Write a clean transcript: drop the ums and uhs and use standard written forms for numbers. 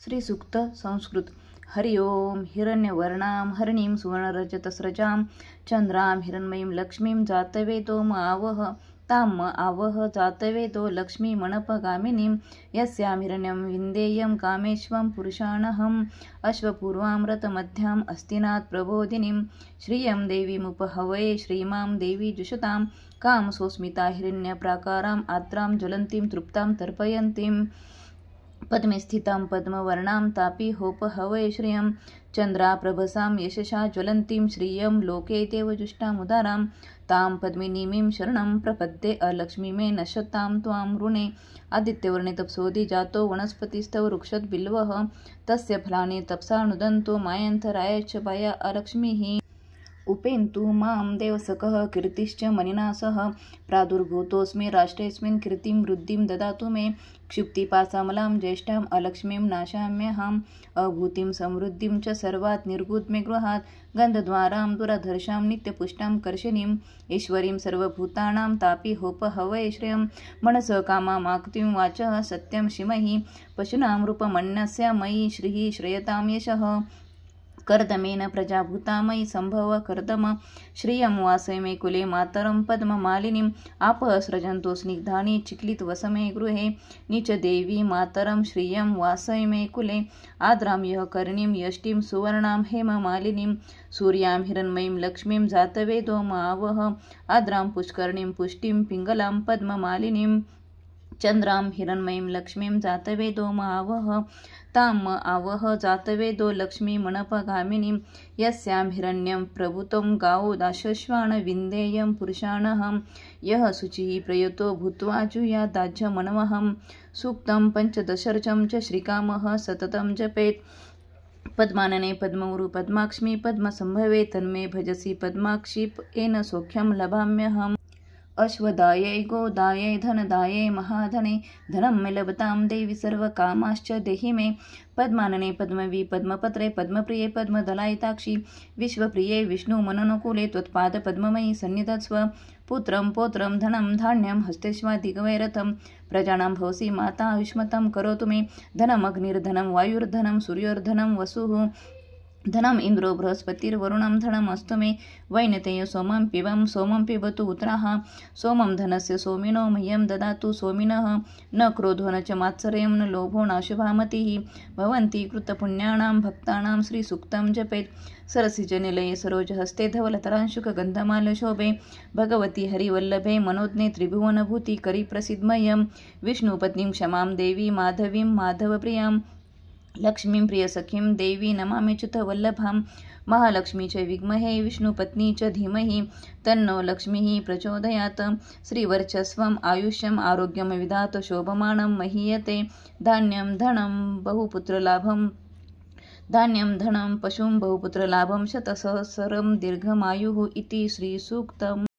श्रीसूक्त संस्कृत। हरि ओम। हिरण्यवर्णां हरिणीं सुवर्णरजतस्रजां चंद्रां हिरण्मयीं लक्ष्मीं जातवेदो आवह ताम आवह जातवेदो लक्ष्मीमणपगामिनीं यस्यां हिरण्यं विन्देयं कामेश्वं पुरुषाणहम् अश्वपूर्वामृतमध्याम् अस्तिनात् प्रबोधिनीं श्रियं देवीमुपहवये श्रीमां देवी जुषतां कामसोस्मिता हिरण्यप्राकाराम् आर्द्रां ज्वलन्तीं तृप्तां तर्पयन्तीं पद्मे स्थितां पद्मवर्णां तापीहोपहवये श्रियं चन्द्राप्रभसां यशसा ज्वलन्तीं श्रियं लोके देवजुष्टामुदारां तां पद्मिनीमीं शरणं प्रपद्ये अलक्ष्मीमे नश्यतां त्वां ऋणे आदित्यवर्णे तपसोऽधि जातो वनस्पतिस्तव वृक्षद्बिल्वः तस्य फलानि तपसा नुदन्तो मायन्थरायश्च पाया अलक्ष्मीः उपेन्तु मां देवसखः कीर्तिश्च मणिना सह प्रादुर्भूतोऽस्मि राष्ट्रेऽस्मिन् कीर्तिं वृद्धिं ददातु मे क्षुप्तिपासामलां ज्येष्ठाम् अलक्ष्मीं नाशाम्यहम् अभूतिं समृद्धिं च सर्वात् निर्भूत मे गृहात् गन्धद्वारां दुराधर्षां नित्यपुष्टां कर्षणीम् ईश्वरीं सर्वभूतानां तापीहोपहवये श्रियं मनसः कामामाकृतिं वाचः सत्यं शिमहि पशूनां रूपमन्यस्य मयि श्रीः श्रयतां यशः कर्दमेन प्रजाभूतामयि संभव कर्दम श्रियं वासमे कुले मातरं पद्ममालिनीम् आपः सृजन्तो स्निग्धानि चिक्लितवसमे गृहे नीचदेवी मातरं श्रियं वासमे कुले आद्रां यः कर्णीं यष्टिं सुवर्णां हेममालिनीं सूर्यां हिरण्मयीं लक्ष्मीं जातवेदो आवह आद्रां पुष्करणीं पुष्टिं पिङ्गलां पद्ममालिनीं चन्द्रां हिरण्मयीं लक्ष्मीं जातवेदो आवह ताम आवह जातवेदो लक्ष्मीमणपगामिनीं यस्यां हिरण्यं प्रभुतं गावो दाशश्वान विन्देयं पुरुषाणहं यः शुचिः प्रयतो भूत्वा जुह्यादाज्यमनवहं सूक्तं पञ्चदशर्चं च श्रीकामः सततं जपेत् पद्मानने पद्मौरु पद्माक्ष्मी पद्मसंभवे तन्मे भजसि पद्माक्षी येन सौख्यं लभाम्यहम् अश्वदायै गोदायै धनदायै महाधने धनं मे लभतां देवी सर्वकामाश्च देहि मे पद्मानने पद्मवी पद्मपत्रे पद्मप्रिये पद्मदलायताक्षी विश्वप्रिये विष्णुमनोनुकूले त्वत्पादपद्ममयि सन्निधत्स्व पुत्रं पौत्रं धनं धान्यं हस्तेष्वादिगवैरथं प्रजानां भवसि माता आयुष्मतं करोतु मे धनमग्निर्धनं वायुर्धनं सूर्योर्धनं वसुः धनम् इन्द्रो बृहस्पतिर्वरुणं धनमस्तु मे वैनतेय सोमं पिबं सोमं पिबतु उत्राः सोमं धनस्य सोमिनो मह्यं ददातु सोमिनः न क्रोधो न च मात्सर्यं न लोभो नाशुभामतिः भवन्ति कृतपुण्यानां भक्तानां श्रीसूक्तं जपेत् सरसिजनिलये सरोजहस्ते धवलतरांशुकगन्धमालशोभे भगवती हरिवल्लभे मनोज्ञे त्रिभुवनभूतिकरी प्रसिद्धमह्यं विष्णुपत्नीं क्षमां देवी माधवीं माधवप्रियां लक्ष्मीं प्रियसखीं देवी नमामि च्युतवल्लभां महालक्ष्मी च विद्महे विष्णुपत्नी च धीमहि तन्नो लक्ष्मीः प्रचोदयात् श्रीवर्चस्वम् आयुष्यम् आरोग्यं विधात शोभमानं महीयते धान्यं धनं बहुपुत्रलाभं धान्यं धनं पशुं बहुपुत्रलाभं शतसहस्रं दीर्घमायुः इति श्रीसूक्तम्।